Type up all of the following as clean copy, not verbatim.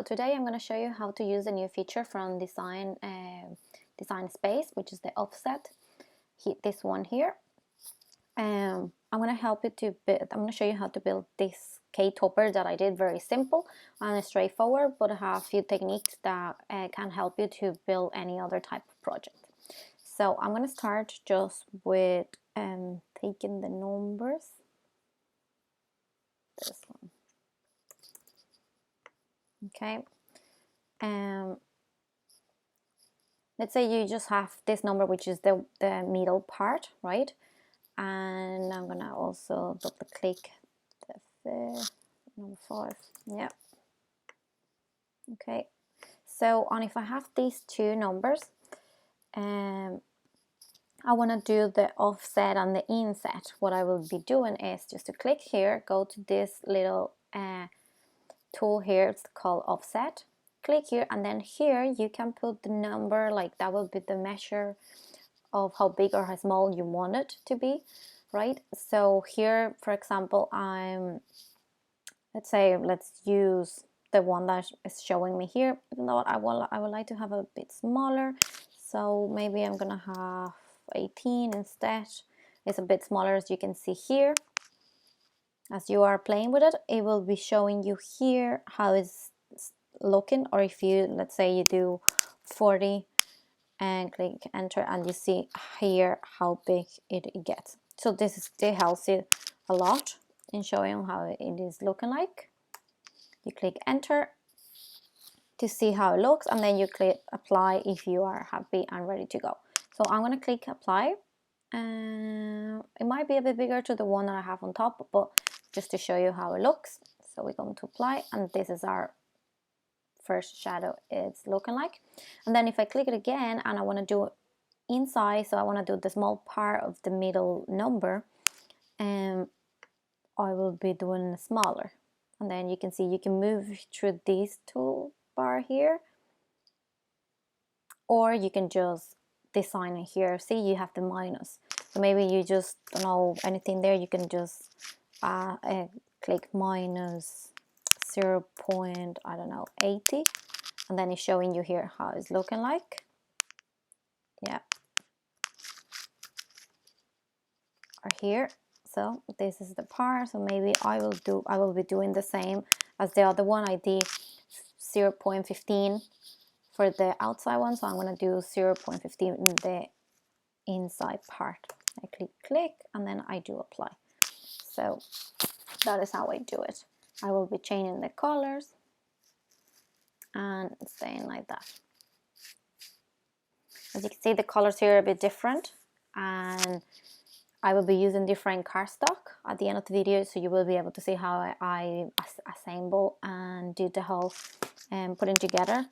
today I'm going to show you how to use a new feature from Design Space, which is the offset. This one here. I'm going to help you to build. I'm going to show you how to build this cake topper that I did, very simple and straightforward, but I have a few techniques that can help you to build any other type of project. So I'm going to start just with taking the numbers. This one. Okay. Let's say you just have this number, which is the middle part, right? And I'm gonna also double click the number 5. Yeah. Okay. So, and if I have these two numbers, I want to do the offset and the inset. What I will be doing is just to click here, go to this little tool here. It's called offset. Click here, and then here you can put the number, like that will be the measure of how big or how small you want it to be, right? So here, for example, let's use the one that is showing me here. Even though I would like to have a bit smaller, so maybe I'm gonna have 18 instead. It's a bit smaller, as you can see here. As you are playing with it, it will be showing you here how it's looking, or if you, let's say you do 40 and click enter, and you see here how big it gets. So this helps you a lot in showing how it is looking like. You click enter to see how it looks, and then you click apply if you are happy and ready to go. So I'm going to click apply. It might be a bit bigger to the one that I have on top, but just to show you how it looks. So we're going to apply, and this is our first shadow it's looking like. And then if I click it again and I want to do it inside, so I want to do the small part of the middle number, I will be doing smaller. And then you can see you can move through this toolbar here, or you can just design it here. See, you have the minus, so maybe you just don't know anything there, you can just click minus 0.80, and then it's showing you here how it's looking like. Yeah, or here. So this is the part. So maybe I will be doing the same as the other one. I did 0.15 for the outside one, so I'm going to do 0.15 in the inside part. I click, and then I do apply. So that is how I do it. I will be changing the colors and staying like that. As you can see, the colors here are a bit different, and I will be using different cardstock at the end of the video, so you will be able to see how I assemble and do the whole putting together.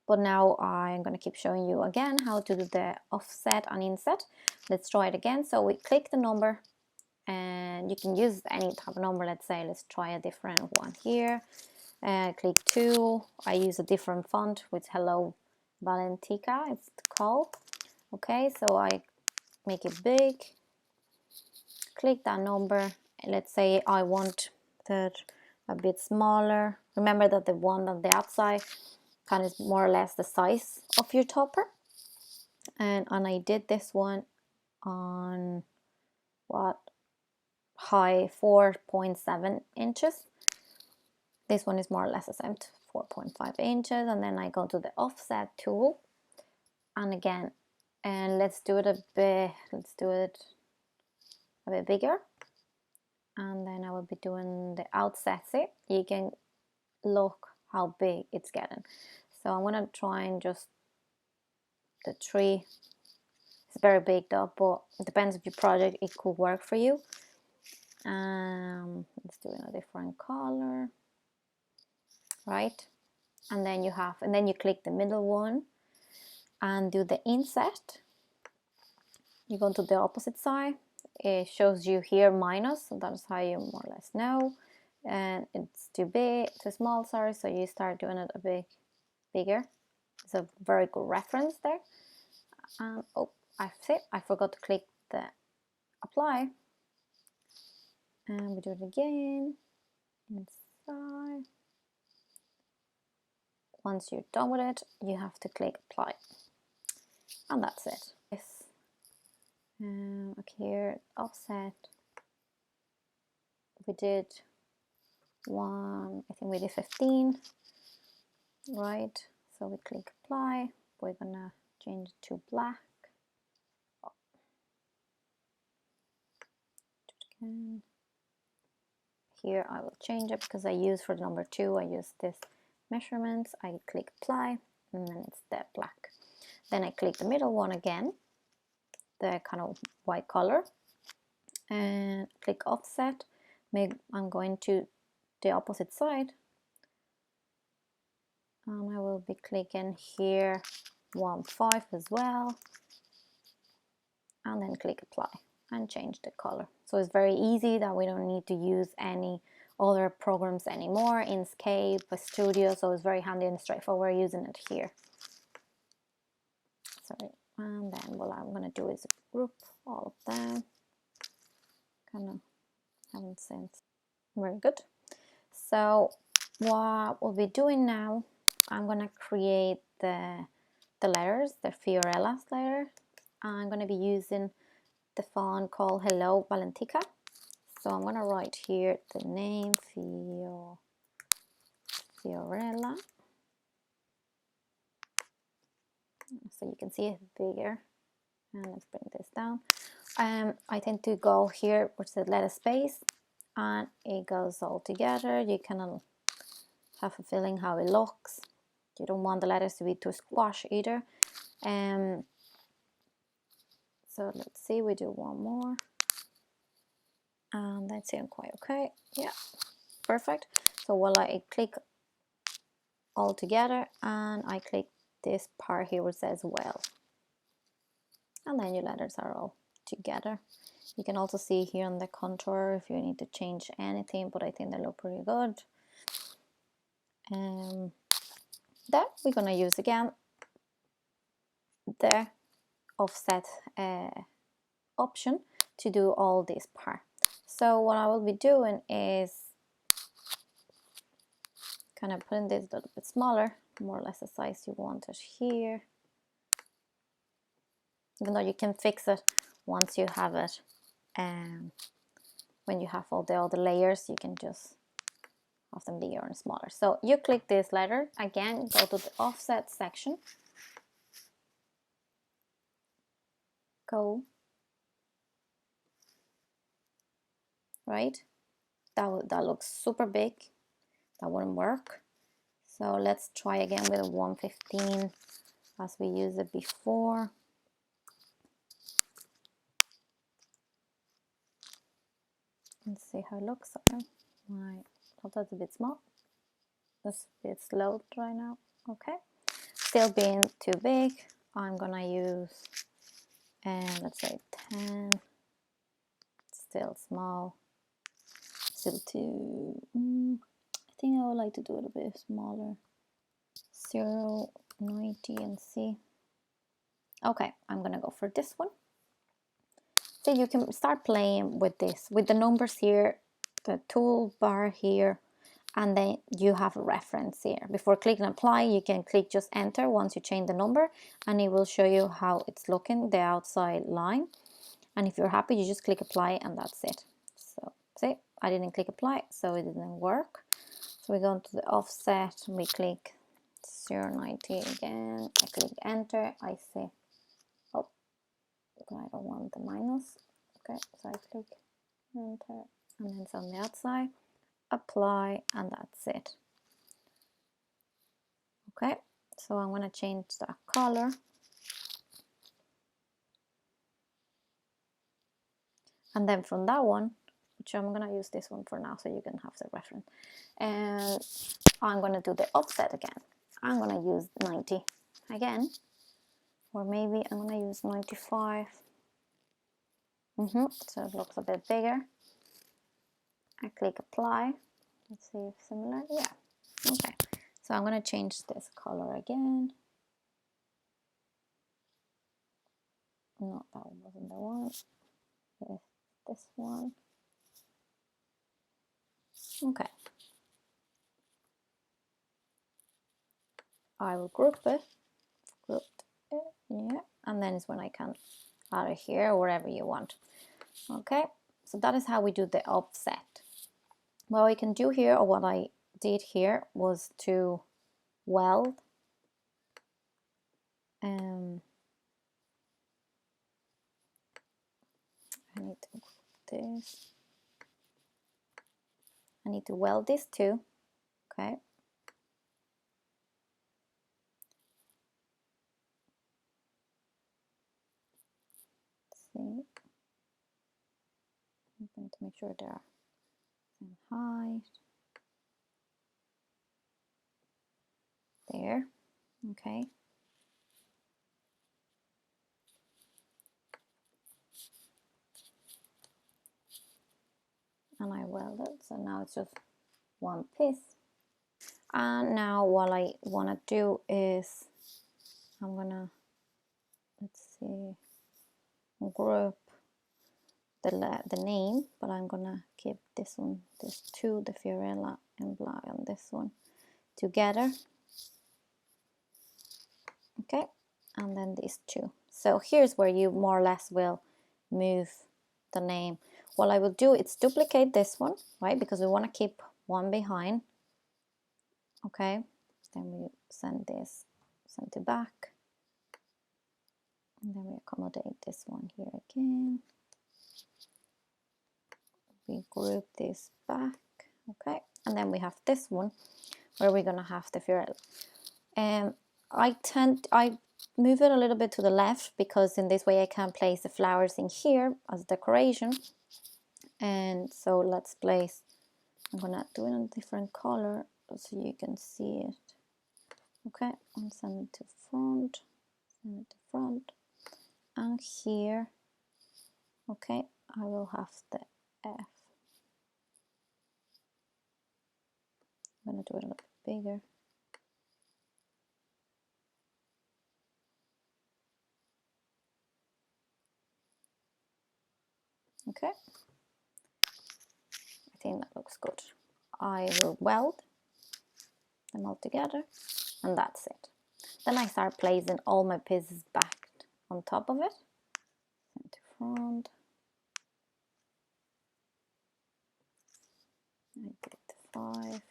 But now I'm going to keep showing you again how to do the offset and inset. Let's try it again. So we click the number, and you can use any type of number. Let's say, let's try a different one here. Click 2. I use a different font with Hello Valentica, it's called. Okay, so I make it big. Click that number. Let's say I want that a bit smaller. Remember that the one on the outside kind of is more or less the size of your topper. And I did this one on what, high 4.7 inches. This one is more or less the same, 4.5 inches. And then I go to the offset tool, and again, and let's do it a bit bigger. And then I will be doing the outset. See, you can look how big it's getting. So I'm gonna try and just the 3. It's very big though, but it depends of your project, it could work for you. Let's do a different color, right? And then you click the middle one and do the inset. You go to the opposite side. It shows you here minus, so that's how you more or less know. And it's too small, sorry, so you start doing it a bit bigger. It's a very good reference there. Oh, I forgot to click the apply. And we do it again inside. Once you're done with it, you have to click apply, and that's it. Okay, here offset, we did one, I think we did 15, right? So we click apply. We're gonna change it to black. Again. Here I will change it because I use for the number 2, I use this measurements. I click apply, and then it's the black. Then I click the middle one again, the kind of white color, and click offset. I'm going to the opposite side, and I will be clicking here 1.5 as well, and then click apply and change the color. So it's very easy that we don't need to use any other programs anymore. Inkscape, Studio, so it's very handy and straightforward using it here. Sorry, and then what I'm gonna do is group all of them. Kind of haven't sense. Very good. So what we'll be doing now, I'm gonna create the letters, the Fiorella's letter. I'm gonna be using the font called Hello Valentica. So I'm gonna write here the name Fiorella. So you can see it bigger. And let's bring this down. I tend to go here, which is letter space, and it goes all together. You can have a feeling how it looks. You don't want the letters to be too squash either. So let's see, we do one more. And that's it, quite okay. Yeah, perfect. So while I click all together, and I click this part here where it says well. And then your letters are all together. You can also see here on the contour if you need to change anything, but I think they look pretty good. Then we're gonna use again the offset option to do all this part. So what I will be doing is kind of putting this a little bit smaller, more or less the size you want it here. Even though you can fix it once you have it, when you have all the other layers, you can just have them bigger and smaller. So you click this letter again, go to the offset section, go, right? That looks super big. That wouldn't work. So let's try again with a 115 as we used it before. Let's see how it looks. Right, that's a bit small. That's a bit slow right now. Okay, still being too big. I'm gonna use, let's say 10. Still small. Still too. I think I would like to do it a bit smaller. 0.90 and see. Okay, I'm gonna go for this one. So you can start playing with this, with the numbers here, the toolbar here, and then you have a reference here. Before clicking apply, you can click just enter once you change the number, and it will show you how it's looking, the outside line. And if you're happy, you just click apply, and that's it. So see, I didn't click apply, so it didn't work. So we go to the offset, and we click 0.90 again. I click enter, I say, oh, I don't want the minus. Okay, so I click enter, and then it's on the outside, apply, and that's it. Okay, so I'm gonna change the color. And then from that one, which I'm gonna use this one for now so you can have the reference, and I'm gonna do the offset again. I'm gonna use 90 again, or maybe I'm gonna use 95. So it looks a bit bigger. I click apply. Let's see if similar. Yeah. Okay. So I'm gonna change this color again. No, that wasn't the one. This one. Okay. I will group it, yeah, and then is when I can add it here or wherever you want. Okay, so that is how we do the offset. What we can do here, or what I did here, was to weld. I need to group this. I need to weld this too. Okay. Let's see. I'm going to make sure they're same height. There. Okay. And I welded, so now it's just one piece. And now what I want to do is I'm gonna, let's see, group the name, but I'm gonna keep this one, this two, the Fiorella and black, and this one together. Okay, and then these two. So here's where you more or less will move the name. What I will do is duplicate this one, right? Because we want to keep one behind. Okay, then we send this, send to back. And then we accommodate this one here again. We group this back, okay? And then we have this one where we're gonna have the Fiorella. I move it a little bit to the left because in this way I can place the flowers in here as decoration. And so let's place, I'm gonna do it in a different color so you can see it. Okay, and send it to front, send it to front. And here, okay, I will have the F. I'm gonna do it a little bit bigger. Okay, I think that looks good. I will weld them all together, and that's it. Then I start placing all my pieces back on top of it. Send to front. I did 5.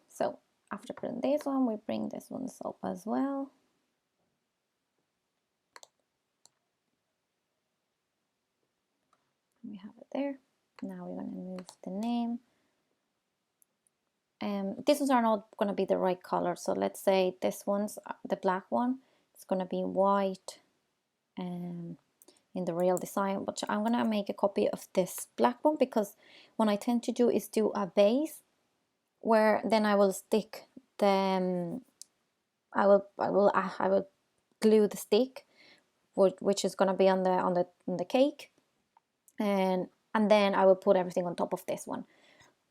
So after putting this one, we bring this one up as well. We have it there. Now we're going to move the name. These ones are not going to be the right color. So let's say this one's the black one. It's going to be white in the real design. But I'm going to make a copy of this black one because what I tend to do is do a base where then I will stick the I will glue the stick, which is going to be on the cake, and then I will put everything on top of this one.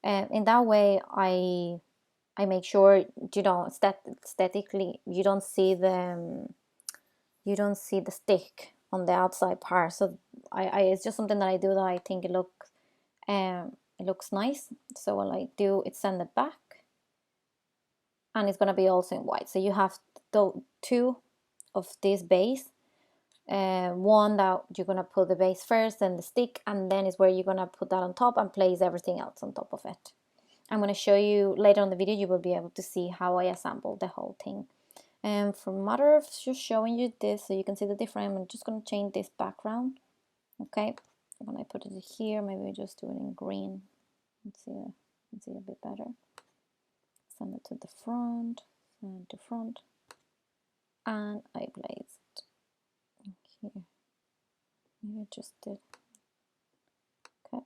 In that way, I make sure you don't aesthetically you don't see the stick on the outside part. So it's just something that I do that I think it looks nice. So what I do is send it back, and it's gonna be also in white. So you have two of this base. One that you're gonna put the base first, then the stick, and then is where you're gonna put that on top and place everything else on top of it. I'm gonna show you later on the video. You will be able to see how I assemble the whole thing. And for matter of just showing you this so you can see the difference, I'm just gonna change this background. Okay, when I put it here, maybe I just do it in green. Let's see a bit better. Send it to the front, send it to front, and I place it here. Maybe I just did. Okay.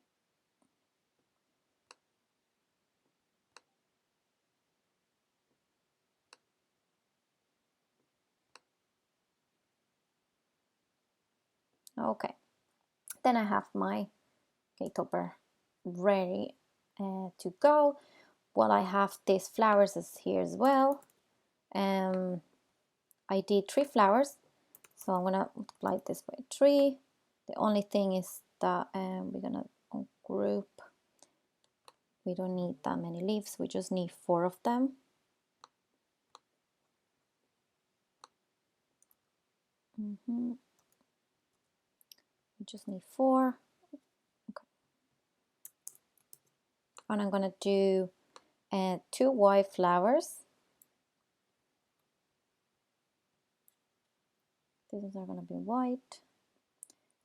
Okay. Then I have my cake topper ready to go. Well, I have these flowers is here as well. I did 3 flowers, so I'm gonna multiply this by 3. The only thing is that we're gonna group. We don't need that many leaves, we just need 4 of them. We just need 4. Okay. And I'm gonna do 2 white flowers. These are gonna be white,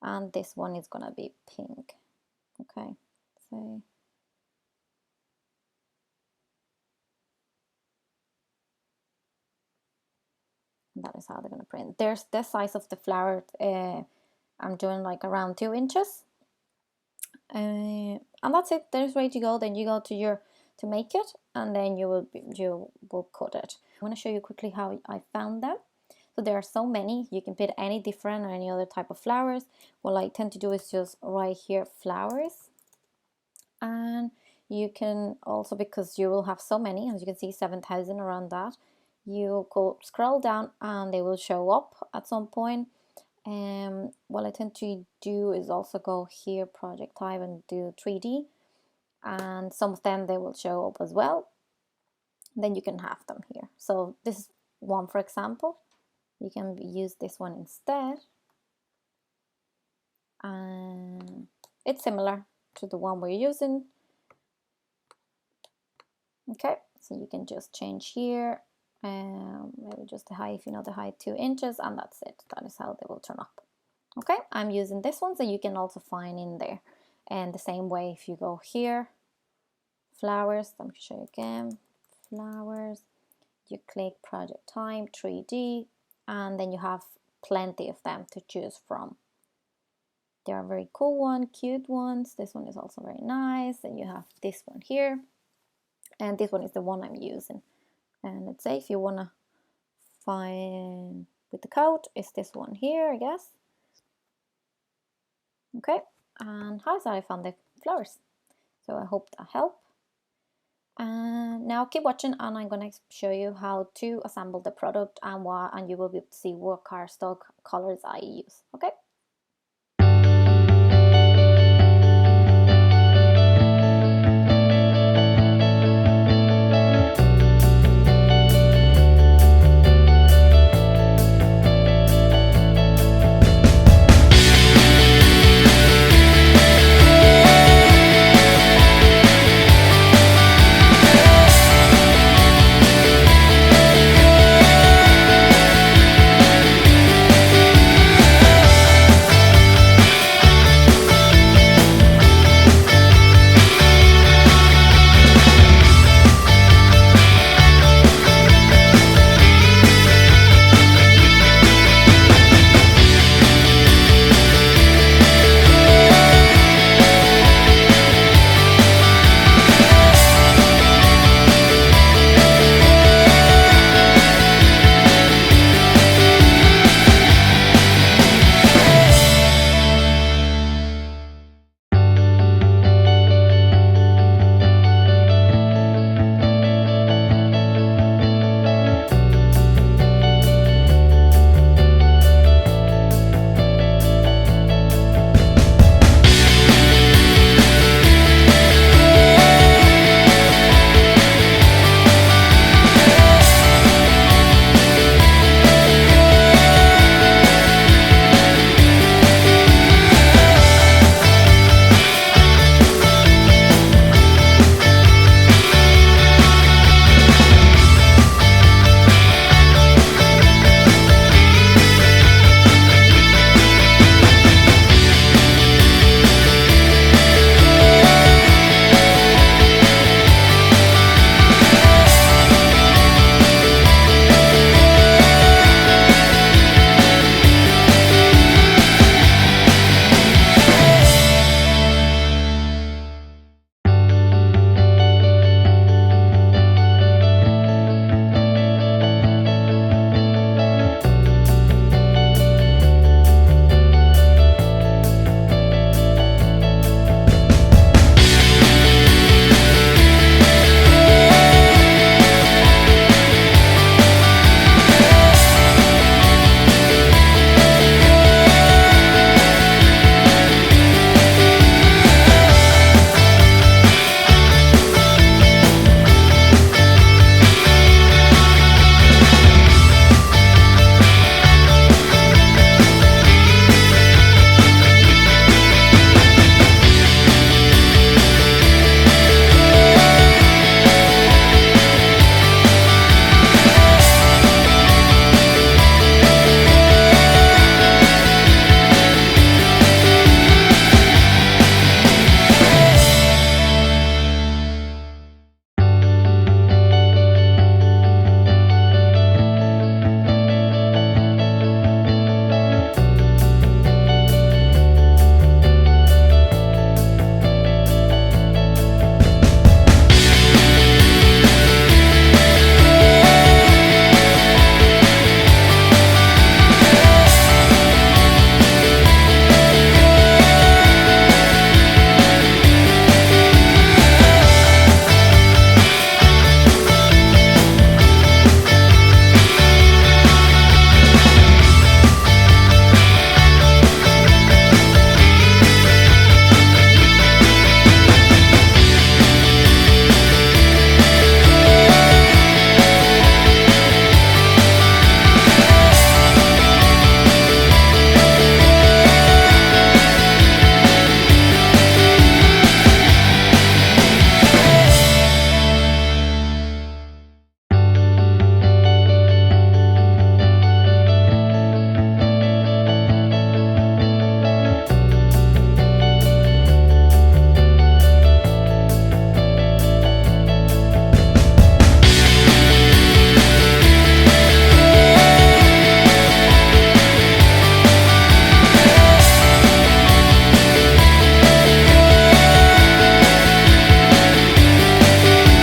and this one is gonna be pink. Okay, so that is how they're gonna print. There's the size of the flower. I'm doing like around 2 inches, and that's it. There's ready to go. Then you go to your to make it, and then you will cut it. I want to show you quickly how I found them. So there are so many. You can put any different or any other type of flowers. What I tend to do is just right here flowers, and you can also, because you will have so many, as you can see 7,000 around that, you could scroll down and they will show up at some point. What I tend to do is also go here project type and do 3D, and some of them they will show up as well. Then you can have them here. So this is one, for example. You can use this one instead, and it's similar to the one we're using. Okay, so you can just change here, maybe just the height, if you know the height, 2 inches, and that's it. That is how they will turn up. Okay, I'm using this one, so you can also find in there. And the same way, if you go here, flowers, let me show you again, flowers, you click project time, 3D, and then you have plenty of them to choose from. They are very cool ones, cute ones. This one is also very nice. And you have this one here, and this one is the one I'm using. And let's say if you want to find with the code, it's this one here, I guess. Okay, and how's that I found the flowers? So I hope that helped. And now keep watching, and I'm going to show you how to assemble the product and you will be able to see what cardstock colors I use. Okay.